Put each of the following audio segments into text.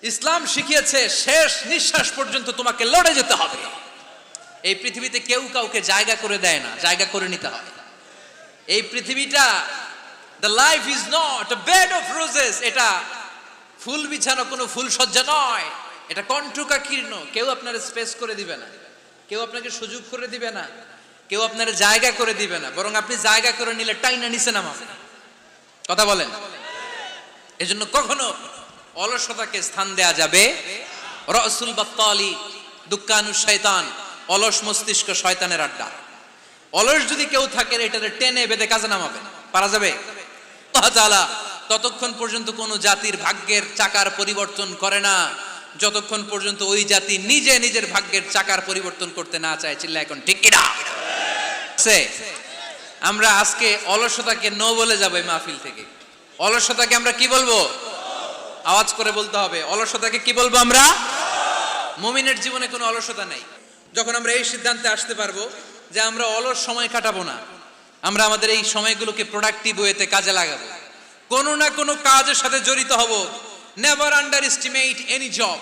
ইসলাম শিখিয়েছে শেষ নিঃশ্বাস পর্যন্ত তোমাকে লড়ে যেতে হবে। এই পৃথিবীতে কেউ কাউকে জায়গা করে দেয় না, জায়গা করে নিতে হয়। এই পৃথিবীটা, the life is not a bed of roses, এটা ফুল বিছানো কোনো ফুলসজ্জা নয়, এটা কণ্টকাকীর্ণ। কেউ আপনার স্পেস করে দিবে না, কেউ আপনাকে সুযোগ করে দিবে না, কেউ আপনার জায়গা করে দিবে না, বরং আপনি জায়গা করে নিলে টাইনা নিচে নামাবে। কথা বলেন। এজন্য কখনো অলসতাকে স্থান দেয়া যাবে। রাসূল বাত্তালি দুক্কানু শয়তান, অলস মস্তিষ্ক শয়তানের আড্ডা। অলস যদি কেউ থাকে এটারে টেনে বেঁধে কাজে নামাবে, পারা যাবে? আল্লাহ তাআলা ততক্ষণ পর্যন্ত কোন জাতির ভাগ্যের চাকার পরিবর্তন করে না যতক্ষণ পর্যন্ত ওই জাতি নিজে নিজের ভাগ্যের চাকার পরিবর্তন করতে না চায়। চিল্লা এখন ঠিক কিনা? আমরা আজকে অলসতাকে নো বলে যাবো এই মাহফিল থেকে। অলসতাকে আমরা কি বলবো? আওয়াজ করে বলতে হবে। অলসতাকে কি বলবো আমরা? মুমিনের জীবনে কোনো অলসতা নাই। যখন আমরা এই সিদ্ধান্তে আসতে পারবো যে আমরা অলস সময় কাটাবো না, আমরা আমাদের এই সময়গুলোকে প্রোডাক্টিভ ওয়েতে কাজে লাগাবো, কোনো না কোনো কাজের সাথে জড়িত হব। Never under estimate any job,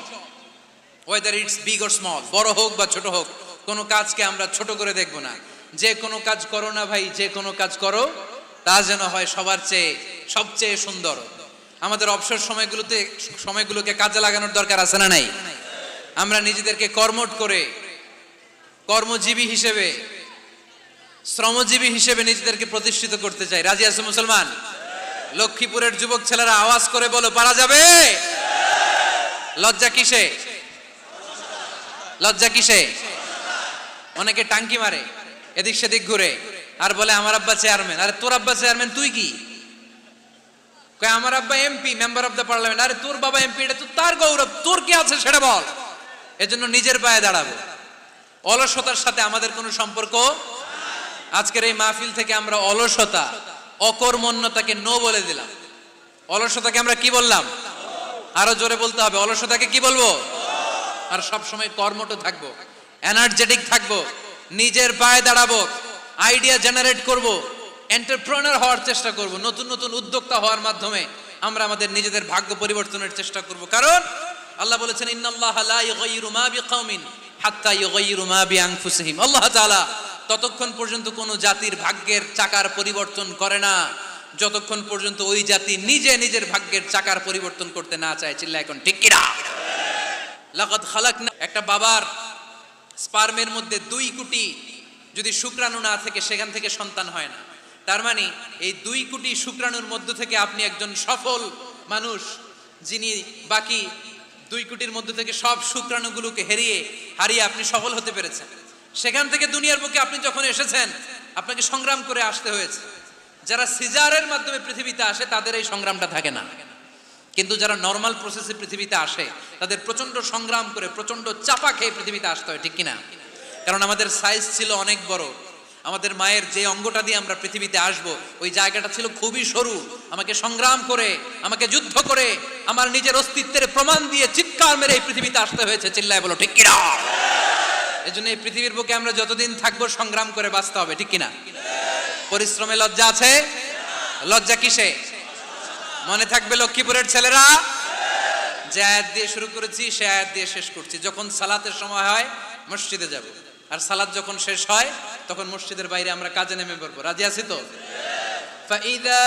whether it's big or small, বড় হোক বা ছোট হোক, কোনো কাজকে আমরা ছোট করে দেখবো না। যে কোনো কাজ করো না ভাই, যে কোনো কাজ করো তা যেন হয় সবার চেয়ে সবচেয়ে সুন্দর। আমাদের অবসর সময়গুলোকে কাজে লাগানোর দরকার আছে না নাই? আমরা নিজেদেরকে কর্মঠ করে, কর্মজীবী হিসেবে, শ্রমজীবী হিসেবে নিজেদেরকে প্রতিষ্ঠিত করতে চাই। রাজি আছে মুসলমান? লক্ষ্মীপুরের যুবক ছেলেরা আওয়াজ করে বলো, পারা যাবে? লজ্জা কিসে? লজ্জা কিসে? অনেকে টাঙ্কি মারে, এদিক সেদিক ঘুরে আর বলে আমার আব্বা চেয়ারম্যান। আরে তোর আব্বা চেয়ারম্যান, তুই কি? কয় আমার আব্বা MP, member of the parliament. আরে তোর বাবা এমপি, এটা তো তার গৌরব, তোর কি আছে সেটা বল। এজন্য নিজের পায়ে দাঁড়াবো। অলসতার সাথে আমাদের কোনো সম্পর্ক। আজকের এই মাহফিল থেকে আমরা অলসতা, অকর্মণ্যতাকে নো বলে দিলাম। অলসতাকে আমরা কি বললাম? আরো জোরে বলতে হবে। অলসতাকে কি বলবো? আর সব সময় কর্মঠ থাকবো, এনার্জেটিক থাকবো, নিজের পায়ে দাঁড়াবো, আইডিয়া জেনারেট করব, এন্টারপ্রেনার হওয়ার চেষ্টা করব। নতুন নতুন উদ্যোক্তা হওয়ার মাধ্যমে আমরা আমাদের নিজেদের ভাগ্য পরিবর্তনের চেষ্টা করব। কারণ আল্লাহ বলেছেন, ইন্নাল্লাহা লা ইউগাইয়িরু মা বিকাওমিন হাত্তা ইউগাইয়িরু মা বিআনফুসিহিম। আল্লাহ তাআলা ততক্ষণ পর্যন্ত কোন জাতির ভাগ্যের চাকার পরিবর্তন করে না যতক্ষণ পর্যন্ত ওই জাতি নিজে নিজের ভাগ্যের চাকার পরিবর্তন করতে না চায়। চিল্লা এখন ঠিক কিনা? লাকাদ খালাকনা, একটা বাবার স্পার্মের মধ্যে 2 কোটি যদি শুক্রাণু না থেকে সেখান থেকে সন্তান হয় না। তার মানে এই 2 কোটি শুক্রাণুর মধ্য থেকে আপনি একজন সফল মানুষ, যিনি বাকি 2 কোটির মধ্য থেকে সব শুক্রাণুগুলোকে হারিয়ে আপনি সফল হতে পেরেছেন। সেখান থেকে দুনিয়ার বুকে আপনি যখন এসেছেন, আপনাকে সংগ্রাম করে আসতে হয়েছে। যারা সিজারের মাধ্যমে পৃথিবীতে আসে তাদের এই সংগ্রামটা থাকে না, কিন্তু যারা নর্মাল প্রসেসে পৃথিবীতে আসে তাদের প্রচন্ড সংগ্রাম করে, প্রচন্ড চাপা খেয়ে পৃথিবীতে আসতে হয়। ঠিক কিনা? কারণ আমাদের সাইজ ছিল অনেক বড়। আমাদের মায়ের যে অঙ্গটা দিয়ে আমরা পৃথিবীতে আসব, ওই জায়গাটা ছিল খুবই সরু। আমাকে সংগ্রাম করে, আমাকে যুদ্ধ করে, আমার নিজের অস্তিত্বের প্রমাণ দিয়ে চিৎকার মেরে এই পৃথিবীতে আসতে হয়েছে। চিল্লায় বলো ঠিক কিনা? এজন্য এই পৃথিবীর বুকে আমরা যতদিন থাকবো সংগ্রাম করে বাঁচতে হবে। ঠিক কিনা? পরিশ্রমে লজ্জা আছে? লজ্জা কিসে? মনে থাকবে লক্ষ্মীপুরের ছেলেরা, যে আয়াত দিয়ে শুরু করেছি সে আয়াত দিয়ে শেষ করছি। যখন সালাতের সময় হয় মসজিদে যাব, আর সালাত যখন শেষ হয় তখন মসজিদের বাইরে আমরা কাজে নেমে পড়বো। রাজি আছি তো? ফাইদা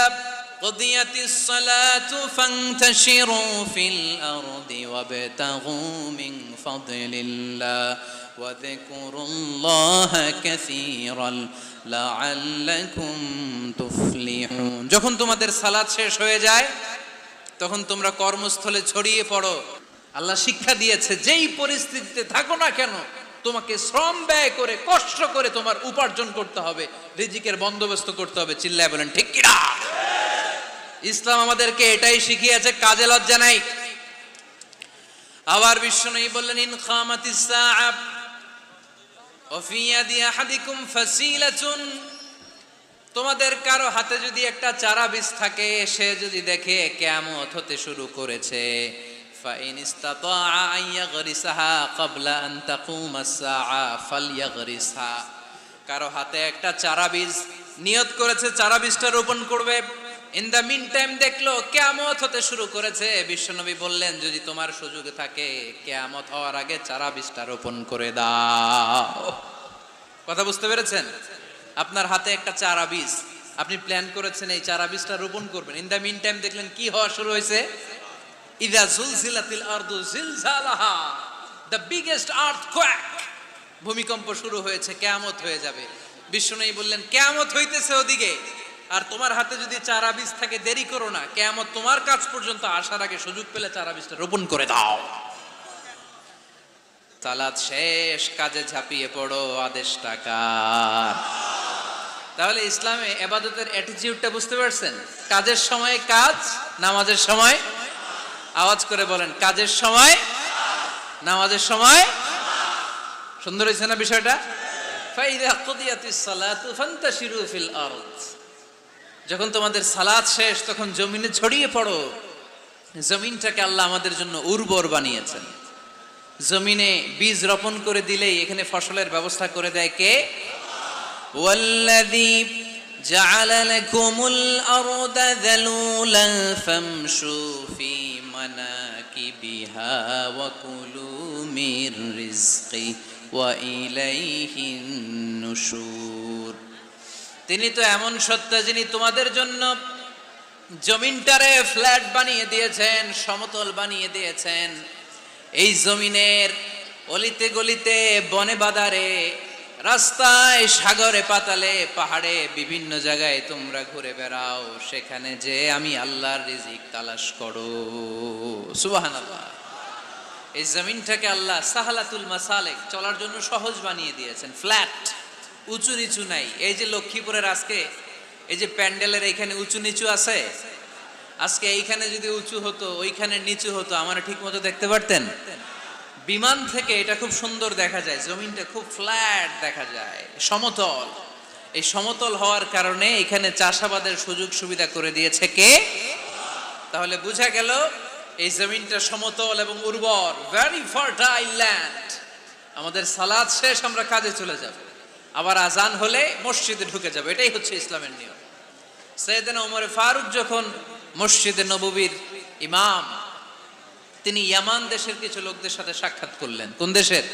কুদিয়াতিস সালাতু ফান্তাশিরু ফিল আরদি ওয়াবতাগু মিন ফাদলিল্লাহ ওয়া যিকুরুল্লাহা কাসীরান লাআল্লাকুম তুফলিহুন। যখন তোমাদের সালাত শেষ হয়ে যায় তখন তোমরা কর্মস্থলে ছড়িয়ে পড়ো। আল্লাহ শিক্ষা দিয়েছে, যেই পরিস্থিতিতে থাকো না কেন তোমাকে শ্রম ব্যয় করে, কষ্ট করে তোমার উপার্জন করতে হবে, রিজিকের বন্দোবস্ত করতে হবে। চিল্লায় বলেন ঠিক কিনা? ইসলাম আমাদেরকে এটাই শিখিয়েছে, কাজে লজ্জা নাই। আবার বিশ্বনবী বললেন, ইন খামাতিস সাআ ওয়া ফি ইয়াদি আহাদিকুম ফাসিলাতুন, তোমাদের কারো হাতে যদি একটা চারা বীজ থাকে, সে যদি দেখে কিয়ামত হতে শুরু করেছে, ফাইন ইসতাতাআ আন ইয়াগরিসাহা ক্বাবলা আন তাকুমাস সাআ ফালইয়াগরিসহা। কারো হাতে একটা চারা বীজ নিয়ত করেছে, চারা বীজটা রোপণ করবে, ইন দ্য মিন টাইম দেখলো কিয়ামত হতে শুরু করেছে। বিশ্বনবী বললেন, যদি তোমার সুযোগ থাকে কিয়ামত হওয়ার আগে চারা বীজটা রোপণ করে দাও। কথা বুঝতে পেরেছেন? আপনার হাতে একটা চারা বীজ, আপনি প্ল্যান করেছেন এই চারা বীজটা রোপণ করবেন। ইন দ্য মিন টাইম দেখলেন কি হওয়া শুরু হয়েছে? ইযা জুলজিলাতিল আরদু জিলজালাহা, দ্য বিগেস্ট আর্থকোয়েক, ভূমিকম্প শুরু হয়েছে, কিয়ামত হয়ে যাবে। বিশ্বনবী বললেন, কিয়ামত হইতেছে ওদিকে, আর তোমার হাতে যদি চারা বীজ থাকে দেরি করো না, কিয়ামত তোমার কাছ পর্যন্ত আসার আগে সুযোগ পেলে চারা বীজটা রোপণ করে দাও। সালাত শেষ, কাজে ঝাঁপিয়ে পড়ো, আদেশটা কার? তাহলে ইসলামে ইবাদতের অ্যাটিটিউডটা বুঝতে পারছেন? কাজের সময় কাজ, নামাজের সময়, আওয়াজ করে বলেন, কাজের সময়, নামাজের সময়। সুন্দর হয়েছে না বিষয়টা? ফাইদা কুদিয়াতিস সালাতু ফান্তাশিরু ফিল আরদ, যখন তোমাদের সালাত শেষ তখন জমিনে ছড়িয়ে পড়ো। জমিনটাকে আল্লাহ আমাদের জন্য উর্বর বানিয়েছেন। জমিনে বীজ রোপণ করে দিলেই এখানে ফসলের ব্যবস্থা করে দেয় কে? ওয়াল্লাযী জাআলা লাকুমুল আরদা যালুলান ফামশু ফি মানাকিবিহা ওয়া কুলু মির রিজকি ওয়া ইলাইহিন নুশুর। তিনি তো এমন সত্তা যিনি তোমাদের জন্য জমিনটারে ফ্ল্যাট বানিয়ে দিয়েছেন, সমতল বানিয়ে দিয়েছেন। এই জমিনের অলিতে গলিতে, বনে বাদারে, রাস্তায়, সাগরে, পাতালে, পাহাড়ে, বিভিন্ন জায়গায় তোমরা ঘুরে বেড়াও, সেখানে যে আমি আল্লাহর রিজিক তালাশ করো। সুবহানাল্লাহ। এই জমিনটাকে আল্লাহ সাহালাতুল মাসালেক, চলার জন্য সহজ বানিয়ে দিয়েছেন, ফ্ল্যাট, উঁচু নিচু নাই। এই যে লক্ষ্মীপুরের আজকে এই যে প্যান্ডেলের এইখানে উঁচু নিচু আছে, আজকে এইখানে যদি উঁচু হতো ওইখানে নিচু হতো, আমরা ঠিক মতো দেখতে পারতেন? বিমান থেকে এটা খুব সুন্দর দেখা যায়, জমিনটা খুব ফ্ল্যাট দেখা যায়, সমতল। এই সমতল হওয়ার কারণে এখানে চাষাবাদের সুযোগ সুবিধা করে দিয়েছে কে? তাহলে বোঝা গেল এই জমিনটা সমতল এবং উর্বর, ভেরি ফার্টাইল ল্যান্ড। আমাদের সালাত শেষ, আমরা কাজে চলে যাব, আবার আজান হলে মসজিদে ঢুকে যাবে। এটাই হচ্ছে ইসলামের নিয়ম। সাইয়েদনা ওমর ফারুক যখন মসজিদে নববীর ইমাম, তিনি ইয়ামান দেশের কিছু লোকদের সাথে সাক্ষাৎ করলেন। কোন দেশের?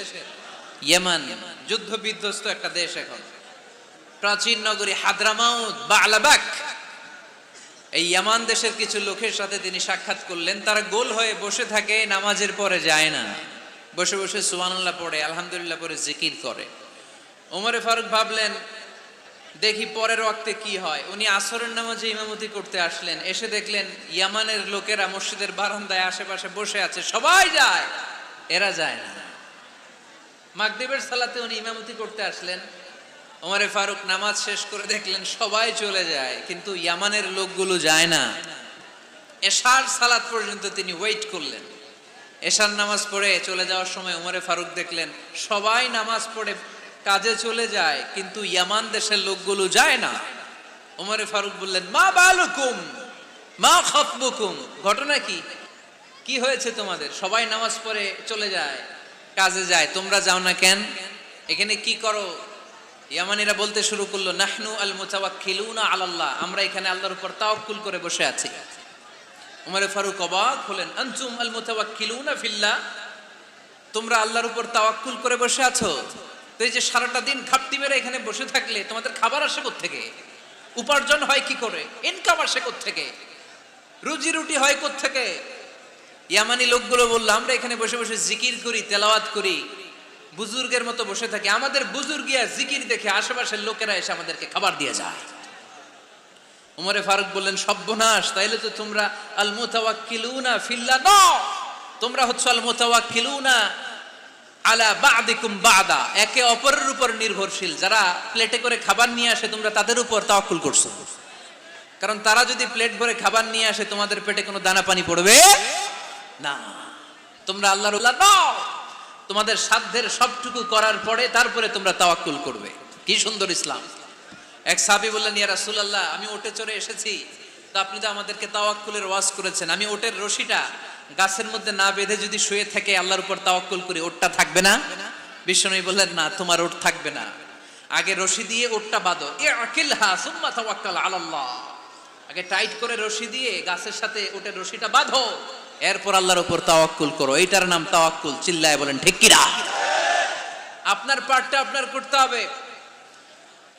ইয়ামান, যুদ্ধ বিধ্বস্ত একটা দেশ এখন। প্রাচীন নগরী হাদরামাউত, বালাবাক, এই ইয়ামান দেশের কিছু লোকের সাথে তিনি সাক্ষাৎ করলেন। তারা গোল হয়ে বসে থাকে, নামাজের পরে যায় না, বসে বসে সুবহানাল্লাহ পড়ে, আলহামদুলিল্লাহ পড়ে জিকির করে। ওমরে ফারুক ভাবলেন, দেখি পরের ওয়াক্তে কি হয়। উনি আসরের নামাজে ইমামতি করতে আসলেন, এসে দেখলেন ইয়ামানের লোকেরা মসজিদের বারান্দায় আশেপাশে বসে আছে, সবাই যায়, এরা যায় না। মাগরিবের সালাতে উনি ইমামতি করতে আসলেন, ওমরে ফারুক নামাজ শেষ করে দেখলেন সবাই চলে যায়, কিন্তু ইয়ামানের লোকগুলো যায় না। এশার সালাত পর্যন্ত তিনি ওয়েট করলেন। এশার নামাজ পড়ে চলে যাওয়ার সময় ওমরে ফারুক দেখলেন সবাই নামাজ পড়ে কাজে চলে যায়, কিন্তু ইয়ামান দেশের লোকগুলো যায় না। ওমরে ফারুক বললেন, মা বালুকুম মা খাতবুকুম, ঘটনা কি? কি হয়েছে তোমাদের? সবাই নামাজ পড়ে চলে যায়, কাজে যায়, তোমরা যাও না কেন? এখানে কি করো? ইয়ামানিরা বলতে শুরু করলো, নাহনু আল মুতাওয়াক্কিলুনা আলাল্লাহ, আমরা এখানে আল্লাহর উপর তাওয়াক্কুল করে বসে আছি। ওমরে ফারুক অবাক হলেন, আনতুম আল মুতাওয়াক্কিলুনা ফিল্লাহ, তোমরা আল্লাহর উপর তাওয়াক্কুল করে বসে আছো? তো এই যে সারাটা দিন ঘাপটি মেরে এখানে বসে থাকলে তোমাদের খাবার আসে কোত্থেকে? উপার্জন হয় কি করে? ইনকাম আসে কোত্থেকে? রুজি রুটি হয় কোত্থেকে? ইয়ামানি লোকগুলো বললো, আমরা এখানে বসে বসে জিকির করি, তেলাওয়াত করি, বুজুর্গের মতো বসে থাকি, আমাদের বুজুর্গিয়া জিকির দেখে আশেপাশের লোকেরা এসে আমাদেরকে খাবার দিয়ে যায়। ওমরে ফারুক বললেন, সর্বনাশ, তাইলে তো তোমরা আল মুতাওয়াক্কিলুনা ফিল্লাহ নও, তোমরা হচ্ছে আল মুতাওয়াক্কিলুনা আলা বা'দিকুম বা'দা, একে অপরের উপর নির্ভরশীল। যারা প্লেটে করে খাবার নিয়ে আসে তোমরা তাদের উপর তাওয়াক্কুল করছো, কারণ তারা যদি প্লেট ভরে খাবার নিয়ে আসে তোমাদের পেটে কোনো দানা পানি পড়বে না। তোমরা আল্লাহর উল্লাহ নও, তোমাদের সাধ্যের সবটুকু করার পরে তারপরে তোমরা তাওয়াক্কুল করবে। কি সুন্দর ইসলাম! এক সাহাবী বললেন, ইয়া রাসূলুল্লাহ, আমি ওটে চড়ে এসেছি, তো আপনি তো আমাদেরকে তাওয়াক্কুলের ওয়াজ করেছেন, আমি ওটের রশিটা গাছের মধ্যে না বেঁধে যদি শুয়ে থাকে আল্লাহর উপর তাওয়াক্কুল করি, ওটটা থাকবে না? বিশ্বনবী বললেন, না, তোমার ওট থাকবে না, আগে রশি দিয়ে ওটটা বাঁধো, ইআকিলহা সুম্মা তাওয়াক্কাল আলাল্লাহ, আগে টাইট করে রশি দিয়ে গাছের সাথে ওটা রশিটা বাঁধো, এরপর আল্লাহর উপর তাওয়াক্কুল করো। এইটার নাম তাওয়াক্কুল। চিল্লায় বলেন ঠিক কিনা? আপনার পার্টটা আপনার করতে হবে।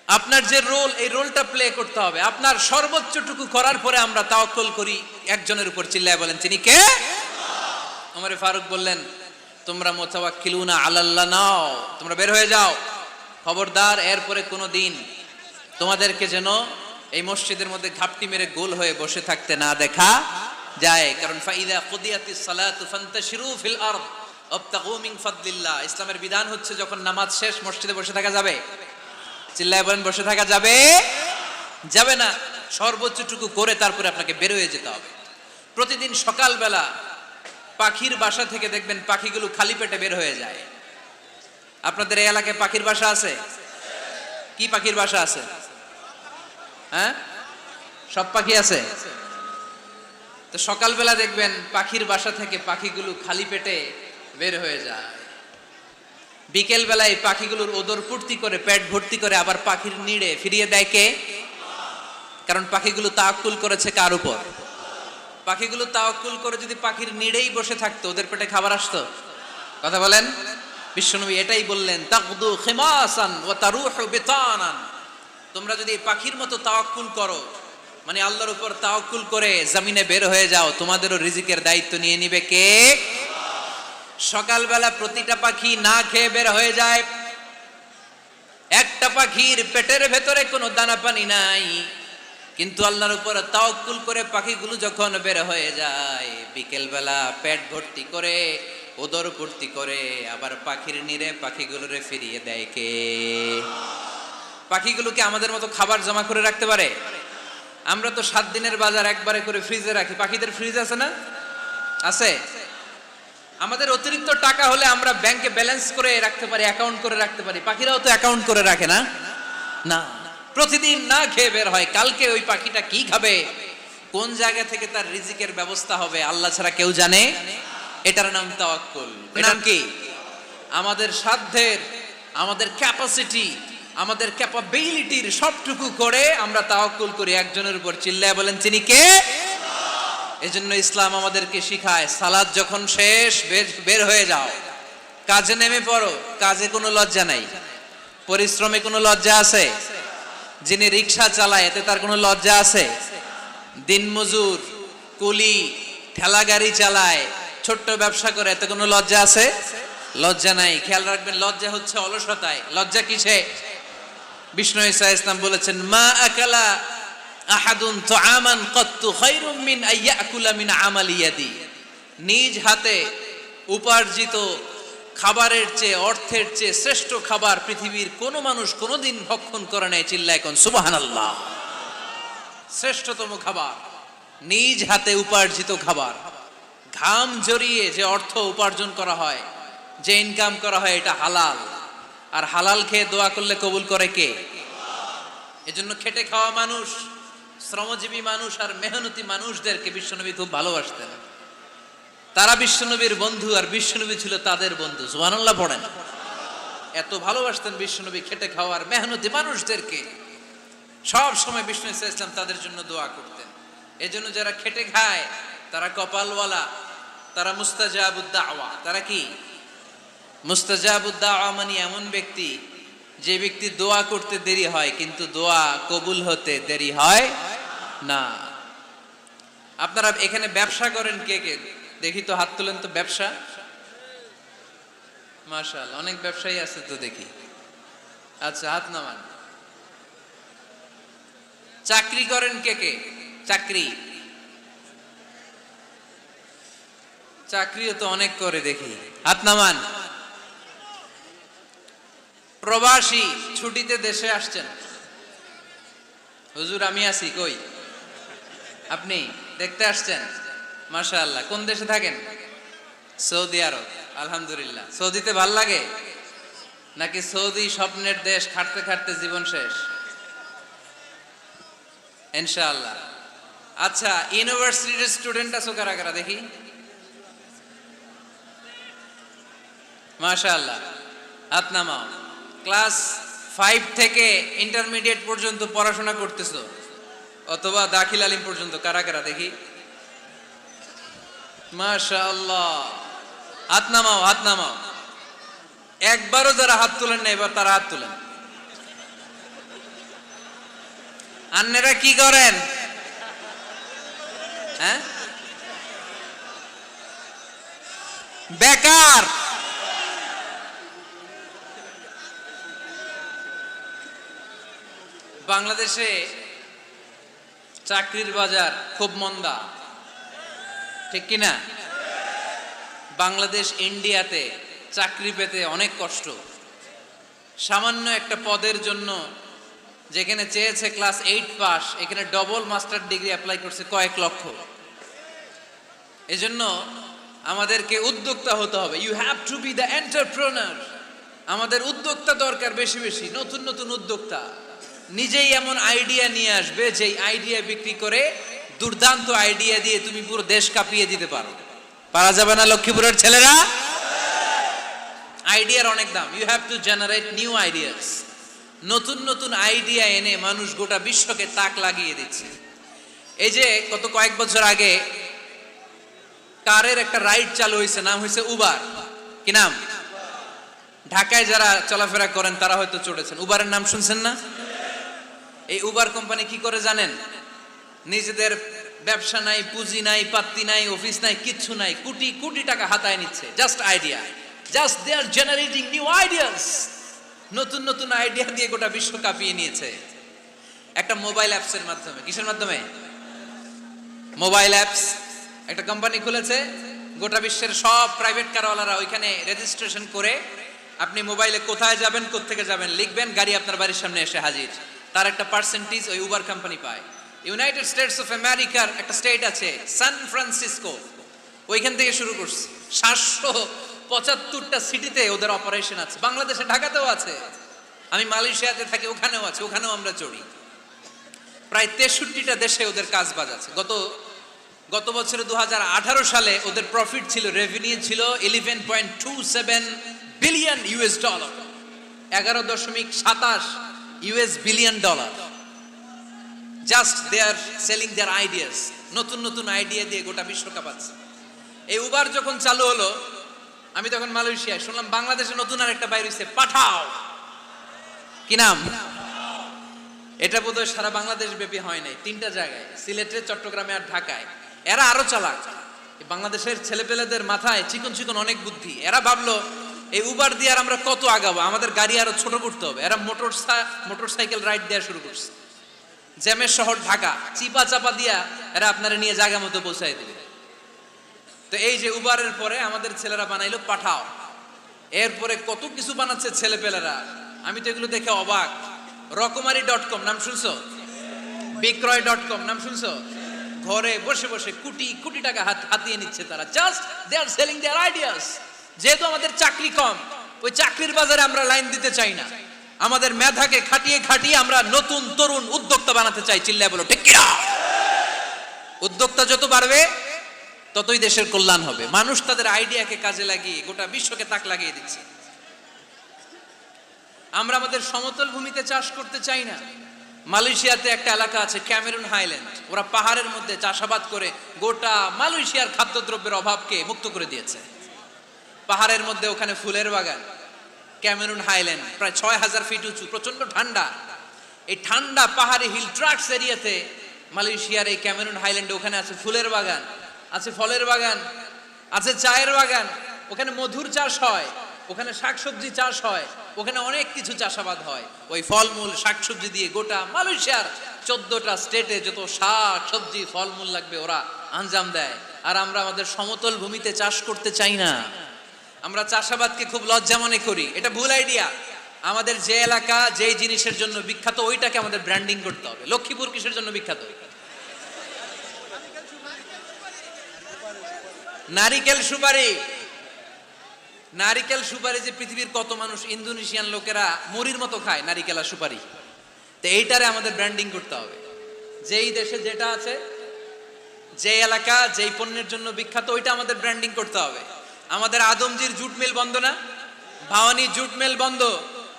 আপনার যে রোল, এই রোলটা প্লে করতে হবে। আপনার সর্বোচ্চটুকু করার পরে আমরা তাওয়াক্কুল করি একজনের উপর। চিল্লায় বলেন তিনি কে? ওমর ফারুক বললেন, তোমরা মুতাওয়াক্কিলুনা আলাল্লাহ নাও, তোমরা বের হয়ে যাও। খবরদার এরপরে কোনো দিন তোমাদেরকে যেন এই মসজিদের মধ্যে ঘাপটি মেরে গোল হয়ে বসে থাকতে না দেখা যায়। কারণ ফাইদা কুদিয়াতিস সালাতু ফান্তাশিরু ফিল আরদ ওয়াবতাগু মিন ফাদলিল্লাহ। ইসলামের বিধান হচ্ছে যখন নামাজ শেষ মসজিদে বসে থাকা যাবে। চিল্লায় বলেন বসে থাকা যাবে? যাবে না। সর্বোচ্চটুকু করে তারপরে আপনাকে বের হয়ে যেতে হবে। প্রতিদিন সকালবেলা পাখির বাসা থেকে দেখবেন পাখিগুলো খালি পেটে বের হয়ে যায়। আপনাদের এই এলাকায় পাখির বাসা আছে? কি পাখির বাসা আছে? হ্যাঁ, সব পাখি আছে। তো সকালবেলা দেখবেন পাখির বাসা থেকে পাখিগুলো খালি পেটে বের হয়ে যায়। বিকেল বেলায় পাখিগুলোর ওদর পূর্তি করে পেট ভর্তি করে আবার পাখির নিড়ে ফিরিয়ে দেয় কে? কারণ পাখিগুলো তাওয়াক্কুল করেছে কার উপর? পাখিগুলো তাওয়াক্কুল করে যদি পাখির নিড়েই বসে থাকতো, ওদের পেটে খাবার আসতো? কথা বলেন। বিশ্বনবী এটাই বললেন, তাকদু খিমাসান ওয়া তারুহু বিতানান। তোমরা যদি পাখির মতো তাওয়াক্কুল করো, মানে আল্লাহর উপর তাওয়াক্কুল করে জমিনে বের হয়ে যাও, তোমাদেরও রিজিকের দায়িত্ব নিয়ে নিবে কে? সকালবেলা প্রতিটা পাখি না খেয়ে বের হয়ে যায়। একটা পাখির পেটের ভেতরে কোনো দানা পানি নাই, কিন্তু আল্লাহর উপর তাওয়াক্কুল করে পাখিগুলো যখন বের হয়ে যায়, বিকেল বেলা পেট ভর্তি করে ওদর ভর্তি করে আবার পাখির নিরে পাখিগুলোরে ফিরিয়ে দেয় কে? পাখিগুলোকে আমাদের মতো খাবার জমা করে রাখতে পারে? আমরা তো 7 দিনের বাজার একবারে করে ফ্রিজে রাখি। পাখিদের ফ্রিজ আছে না? আছে। আমাদের অতিরিক্ত টাকা হলে আমরা ব্যাংকে ব্যালেন্স করে রাখতে পারি, অ্যাকাউন্ট করে রাখতে পারি। পাখিরাও তো অ্যাকাউন্ট করে রাখে না? না, প্রতিদিন না খেয়ে বের হয়। কালকে ওই পাখিটা কি খাবে, কোন জায়গা থেকে তার রিজিকের ব্যবস্থা হবে আল্লাহ ছাড়া কেউ জানে। এটার নাম তাওয়াক্কুল। নাম কি? আমাদের সাধ্যের, আমাদের ক্যাপাসিটি, আমাদের ক্যাপাবিলিটির সবটুকু করে আমরা তাওয়াক্কুল করি একজনের উপর। চিল্লায় বলেন তিনি কে? এজন্য ইসলাম আমাদেরকে শিখায়, সালাত যখন শেষ বের হয়ে যাও, কাজে নেমে পড়ো। কাজে কোনো লজ্জা নাই, পরিশ্রমে কোনো লজ্জা আছে? যিনি রিক্সা চালায় এতে তার কোনো লজ্জা আছে? দিনমজুর, কুলি, ঠেলা গাড়ি চালায়, ছোট্ট ব্যবসা করে, এতে কোনো লজ্জা আছে? লজ্জা নাই। খেয়াল রাখবেন, লজ্জা হচ্ছে অলসতায়। লজ্জা কিসে? বিষ্ণু ঈসা ইসলাম বলেছেন, মা আকালা আহাদুন তুআমান কাত্তু খায়রুম মিন আইয়াকুলা মিন আমালি ইয়াদি। নিজ হাতে উপার্জিত খাবারের চেয়ে, অর্থের চেয়ে শ্রেষ্ঠ খাবার পৃথিবীর কোন মানুষ কোনোদিন ভক্ষণ করে নাই। চিল্লায় কোন সুবহানাল্লাহ। শ্রেষ্ঠতম খাবার নিজ হাতে উপার্জিত খাবার। ঘাম জড়িয়ে যে অর্থ উপার্জন করা হয়, যে ইনকাম করা হয়, এটা হালাল। আর হালাল খেয়ে দোয়া করলে কবুল করে কে? এজন্য খেটে খাওয়া মানুষ, শ্রমজীবী মানুষ আর মেহনতি মানুষদেরকে বিশ্বনবী খুব ভালোবাসতেন। তারা বিশ্বনবীর বন্ধু আর বিশ্বনবী ছিল তাদের বন্ধু। সুবহানাল্লাহ পড়েন। এত ভালোবাসতেন বিশ্বনবী খেটে খাওয়ার মেহনতি মানুষদেরকে। সব সময় বিষ্ণু ঈসা ইসলাম তাদের জন্য দোয়া করতেন। এজন্য যারা খেটে খায় তারা কপালওয়ালা, তারা মুস্তাজাবুদ দাওয়া। তারা কি? মুস্তাজাবুদ দাওয়া মানে এমন ব্যক্তি যে ব্যক্তি দোয়া করতে দেরি হয় কিন্তু দোয়া কবুল হতে দেরি হয় না। আপনারা এখানে ব্যবসা করেন কে কে? দেখি তো, হাত তুলেন তো। ব্যবসা, মাশাআল্লাহ, অনেক ব্যবসায়ী আছে তো দেখি। আচ্ছা, হাত নামান। চাকরি করেন কে কে? চাকরি, চাকরিও তো অনেক করে দেখি, হাত নামান। প্রবাসী, ছুটিতে দেশে আসছেন। হুজুর আমি আছি, কই? আপনি দেখতে আসছেন? মাশাআল্লাহ। কোন দেশে থাকেন? সৌদি আরব। আলহামদুলিল্লাহ। সৌদিতে ভাল লাগে নাকি সৌদি স্বপ্নের দেশ, খাটতে খাটতে জীবন শেষ? ইনশাআল্লাহ। আচ্ছা, ইউনিভার্সিটির স্টুডেন্ট আছো কারা কারা দেখি? মাশাআল্লাহ, হাত নামাও। ক্লাস 5 থেকে ইন্টারমিডিয়েট পর্যন্ত পড়াশোনা করতেছো? অথবা দাখিল আলিম পর্যন্ত কারা কারা দেখি? মাশাআল্লাহ, হাত নামাও, হাত নামাও। একবারও যারা হাত তুলেন না এবার তারা হাত তুলেন। আন্নেরা কি করেন? হ্যাঁ, বেকার। বাংলাদেশে চাকরির বাজার খুব মন্দা, ঠিক কিনা? বাংলাদেশ ইন্ডিয়াতে চাকরি পেতে অনেক কষ্ট। সামান্য একটা পদের জন্য যেখানে চেয়েছে ক্লাস 8 পাস, এখানে ডবল মাস্টার ডিগ্রি অ্যাপ্লাই করছে কয়েক লক্ষ। এজন্য আমাদেরকে উদ্যোক্তা হতে হবে। You have to be the entrepreneur. আমাদের উদ্যোক্তা দরকার, বেশি বেশি নতুন নতুন উদ্যোক্তা। নিজেই এমন আইডিয়া নিয়ে আসবে যেই আইডিয়া বিক্রি করে দুর্দান্ত আইডিয়া দিয়ে তুমি পুরো দেশ কাঁপিয়ে দিতে পারো। পারা যাবে না লক্ষ্মীপুরের ছেলেরা? আইডিয়ার অনেক দাম। You have to generate new ideas. নতুন নতুন আইডিয়া এনে মানুষ গোটা বিশ্বকে তাক লাগিয়ে দিচ্ছে। এই যে গত কয়েক বছর আগে কারের একটা রাইড চালু হয়েছে, নাম হয়েছে উবার। কি নাম? ঢাকায় যারা চলাফেরা করেন তারা হয়তো চড়েছেন। উবারের নাম শুনছেন না? এই উবার কোম্পানি কি করে জানেন? নিজেদের ব্যবসা নাই, পুঁজি নাই, পাত্তি নাই, অফিস নাই, কিচ্ছু নাই, কোটি কোটি টাকা হাতায় নিচ্ছে। Just idea, just they are generating new ideas. নতুন নতুন আইডিয়া দিয়ে গোটা বিশ্ব কাঁপিয়ে নিয়েছে একটা মোবাইল অ্যাপসের মাধ্যমে। কিসের মাধ্যমে? Mobile apps. একটা কোম্পানি খুলেছে, গোটা বিশ্বের সব প্রাইভেট কারওয়ালারা ওইখানে রেজিস্ট্রেশন করে আপনি মোবাইলে কোথায় যাবেন, কোত্থেকে যাবেন লিখবেন, গাড়ি আপনার বাড়ির সামনে এসে হাজির। তার একটা পার্সেন্টেজ ওই উবার কোম্পানি পায়। ইউনাইটেড স্টেটস অফ আমেরিকার একটা স্টেট আছে সান ফ্রান্সিসকো, ওইখান থেকে শুরু করছে। 775টা সিটিতে ওদের অপারেশন আছে। বাংলাদেশে ঢাকাতেও আছে। আমি মালয়েশিয়াতে থাকি, ওখানেও আছে, ওখানেও আমরা চড়ি। প্রায় 63টা দেশে ওদের কাজ বাজ আছে। গত বছরে 2018 সালে ওদের প্রফিট ছিল, রেভিনিউ ছিল 11.27 billion US dollar, 11.27 US billion dollar. Just they are selling their ideas. নতুন নতুন আইডিয়া দিয়ে গোটা বিশ্ব কাঁপাচ্ছে। এই উবার যখন চালু হলো, আমি তখন মালয়েশিয়ায় শুনলাম বাংলাদেশে নতুন আর একটা বাইর হইছে, পাঠাও। কি নাম? এটা বোধহয় সারা বাংলাদেশ ব্যাপী হয় নাই, 3টা জায়গায়, সিলেটে, চট্টগ্রামে আর ঢাকায়। এরা আরো চালাক। বাংলাদেশের ছেলেপেলেদের মাথায় চিকন চিকন অনেক বুদ্ধি। এরা ভাবলো এই উবার দিয়ে আর আমরা কত আগাবো, আমাদের গাড়ি আরো ছোট করতে হবে। এরা মোটরসাইকেল রাইড দেওয়া শুরু করছে। জ্যামের শহর ঢাকা, চিপা চাপা দিয়া এরা আপনারা নিয়ে জায়গা মতো পৌঁছায় দেবে। তো এই যে উবারের পরে আমাদের ছেলেরা বানাইলো পাঠাও। এরপরে কত কিছু বানাচ্ছে ছেলেপেলেরা, আমি তো এগুলো দেখে অবাক। রকমারি.com নাম শুনছো? বিক্রয়.com নাম শুনছো? ঘরে বসে বসে কোটি কোটি টাকা হাতিয়ে নিচ্ছে তারা। Just they are selling their ideas. যেহেতু আমাদের চাকরি কম, ওই চাকরির বাজারে আমরা লাইন দিতে চাই না। আমাদের মেধাকে খাটিয়ে খাটিয়ে আমরা নতুন তরুণ উদ্যোক্তা বানাতে চাই। চিল্লায় বলো ঠিক কিনা? উদ্যোক্তা যত বাড়বে ততই দেশের কল্যাণ হবে। মানুষ তাদের আইডিয়াকে কাজে লাগিয়ে গোটা বিশ্বকে তাক লাগিয়ে দিচ্ছে। আমরা আমাদের সমতল ভূমিতে চাষ করতে চাই না। মালয়েশিয়াতে একটা এলাকা আছে ক্যামেরুন হাইল্যান্ড, ওরা পাহাড়ের মধ্যে চাষাবাদ করে গোটা মালয়েশিয়ার খাদ্যদ্রব্যের অভাবকে মুক্ত করে দিয়েছে। পাহাড়ের মধ্যে ওখানে ফুলের বাগান, ক্যামেরুন হাইল্যান্ড প্রায় 6000 ফিট উঁচু, প্রচন্ড ঠান্ডা। এই ঠান্ডা পাহাড়ি হিল ট্রাক্টস এরিয়াতে মালয়েশিয়ার এই ক্যামেরুন হাইল্যান্ডে ওখানে আছে ফুলের বাগান, আছে ফলের বাগান, আছে চায়ের বাগান, ওখানে মধুর চাষ হয়, ওখানে শাকসবজি চাষ হয়, ওখানে অনেক কিছু চাষাবাদ হয়। ওই ফলমূল শাকসবজি দিয়ে গোটা মালয়েশিয়ার 14টা স্টেটে যত শাক সবজি ফলমূল লাগবে ওরা আঞ্জাম দেয়। আর আমরা আমাদের সমতল ভূমিতে চাষ করতে চাই না। আমরা চাষাবাদকে খুব লজ্জা মনে করি। এটা ভুল আইডিয়া। আমাদের যে এলাকা যেই জিনিসের জন্য বিখ্যাত ওইটাকে আমাদের ব্র্যান্ডিং করতে হবে। লক্ষ্মীপুর কিসের জন্য বিখ্যাত? নারিকেল সুপারি। নারিকেল সুপারি যে পৃথিবীর কত মানুষ, ইন্দোনেশিয়ান লোকেরা মুড়ির মতো খায় নারিকেল আর সুপারি। তো এইটারে আমাদের ব্র্যান্ডিং করতে হবে। যেই দেশে যেটা আছে, যে এলাকা যেই পণ্যের জন্য বিখ্যাত ওইটা আমাদের ব্র্যান্ডিং করতে হবে। আমাদের আদমজির জুট মিল বন্ধ না? ভাওয়ানি জুট মিল বন্ধ।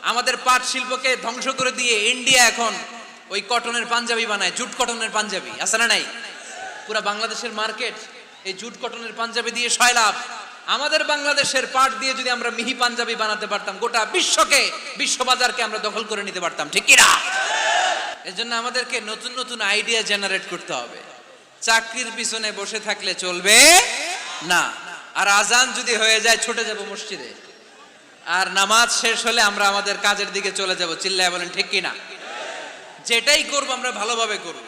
আমাদের পাট শিল্পকে ধ্বংস করে দিয়ে ইন্ডিয়া এখন ওই কটনের পাঞ্জাবি বানায়, জুট কটনের পাঞ্জাবি, আছে না নাই? পুরা বাংলাদেশের মার্কেট এই জুট কটনের পাঞ্জাবি দিয়ে সয়লাভ। আমাদের বাংলাদেশের পাট দিয়ে যদি আমরা মিহি পাঞ্জাবি বানাতে পারতাম, গোটা বিশ্ববাজারকে আমরা দখল করে নিতে পারতাম, ঠিক কি না? এজন্য আমাদেরকে নতুন নতুন আইডিয়া জেনারেট করতে হবে। চাকরির পিছনে বসে থাকলে চলবে না। আর আজান যদি হয়ে যায় ছুটে যাব মসজিদে, আর নামাজ শেষ হলে আমরা আমাদের কাজের দিকে চলে যাব। চিল্লায় বলেন ঠিক কি না? যেটাই করব আমরা ভালোভাবে করব।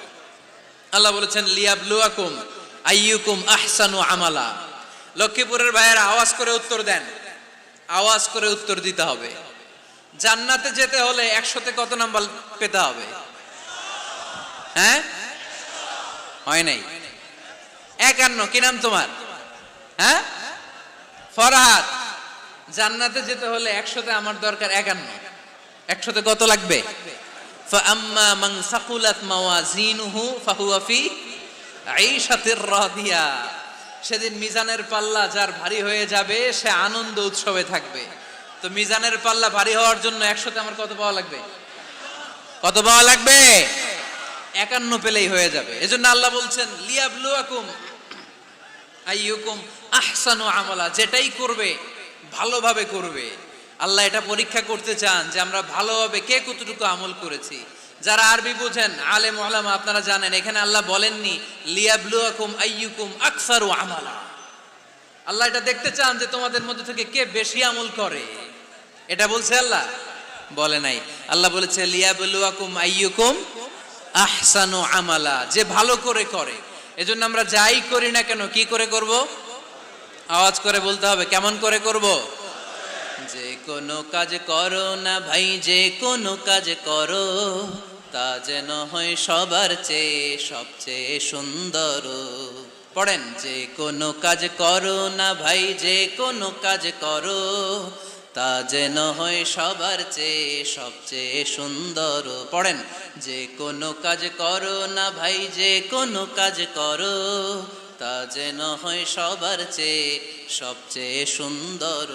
আল্লাহ বলেছেন লিয়াবলুয়াকুম আইয়ুকুম আহসানু আমালা। লক্ষ্মীপুরের ভাইয়েরা আওয়াজ করে উত্তর দেন, আওয়াজ করে উত্তর দিতে হবে। জান্নাতে যেতে হলে 100তে কত নাম্বার পেতে হবে? হ্যাঁ, হয় নাই 51। কি নাম তোমার? হ্যাঁ, ফরহাদ। জান্নাতে যেতে হলে 100তে আমার দরকার 51। 100তে কত লাগবে? ফাআম্মা মান সাকুলাত মাওয়াজিনুহু ফাহুয়া ফি আইশাতির রাদিয়া। সেদিন মিজানের পাল্লা যার ভারী হয়ে যাবে সে আনন্দ উৎসবে থাকবে। তো মিজানের পাল্লা ভারী হওয়ার জন্য 100তে আমার কত পাওয়া লাগবে? কত পাওয়া লাগবে? 51 পেলেই হয়ে যাবে। এজন্য আল্লাহ বলছেন লিয়াবলুয়াকুম আইয়ুকুম আহসানু আমালা। যেটাই করবে ভালোভাবে করবে। আল্লাহ এটা পরীক্ষা করতে চান যে আমরা ভালোভাবে কে কতটুকু আমল করেছি। যারা আরবি বুঝেন আলেম ওলামা আপনারা জানেন, এখানে আল্লাহ বলেননি লিয়াবলুয়াকুম আইয়ুকুম আকসারু আমালা। আল্লাহ এটা দেখতে চান যে তোমাদের মধ্যে থেকে কে বেশি আমল করে, এটা বলছে আল্লাহ? বলে নাই। আল্লাহ বলেছে লিয়াবলুয়াকুম আইয়ুকুম আহসানু আমালা, যে ভালো করে করে। এজন্য আমরা যাই করি না কেন কি করে করব? আওয়াজ করে বলতে হবে। কেমন করে করব? যে কোনো কাজ করো না ভাই, যে কোনো কাজ করো তা যেন হয় সবার চেয়ে সবচেয়ে সুন্দর। পড়েন, যে কোনো কাজ করো না ভাই, যে কোনো কাজ করো তা যেন হয় সবার চেয়ে সবচেয়ে সুন্দর। পড়েন, যে কোনো কাজ করো না ভাই, যে কোনো কাজ করো তা যেন হয় সবার চেয়ে সবচেয়ে সুন্দর।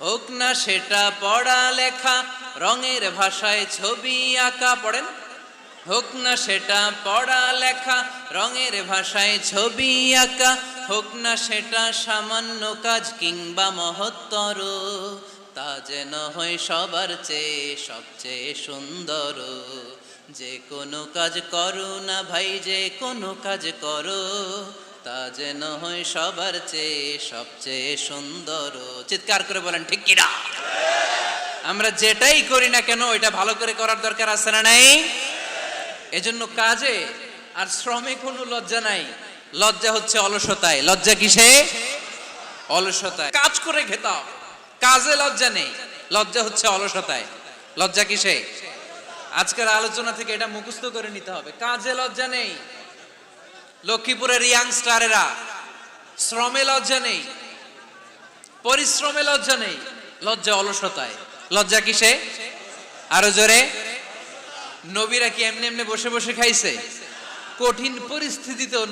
হোক না সেটা পড়া লেখা, রঙের ভাষায় ছবি আঁকা। পড়েন, হোক না সেটা পড়া লেখা, রঙের ভাষায় ছবি আঁকা। হোক না সেটা সামান্য কাজ কিংবা মহত্তর, তা যেন হয় সবার চেয়ে সবচেয়ে সুন্দর। যে কোনো কাজ করো না ভাই, যে কোনো কাজ করো তা যেন হয় সবার চেয়ে সবচেয়ে সুন্দর। চিৎকার করে বলেন ঠিক কি না? আমরা যেটাই করি না কেন এটা ভালো করে করার দরকার আছে না নাই? এজন্য কাজে আর শ্রমে কোনো লজ্জা নাই। লজ্জা হচ্ছে অলসতায়। লজ্জা কিসে? অলসতায়। কাজ করে খেতে হবে, কাজে লজ্জা নেই। লজ্জা হচ্ছে অলসতায়। লজ্জা কিসে? আজকের আলোচনা থেকে এটা মুখস্থ করে নিতে হবে। কাজে লজ্জা নেই। লক্ষ্মীপুরের ইয়াংস্টারেরা শ্রমে লজ্জা নেই, পরিশ্রমে লজ্জা নেই। লজ্জা অলসতায়। লজ্জা কিসে? আরো জোরে। নবীরা কি এমনি এমনি বসে বসে খাইছে? কঠিন পরিস্থিতিতেও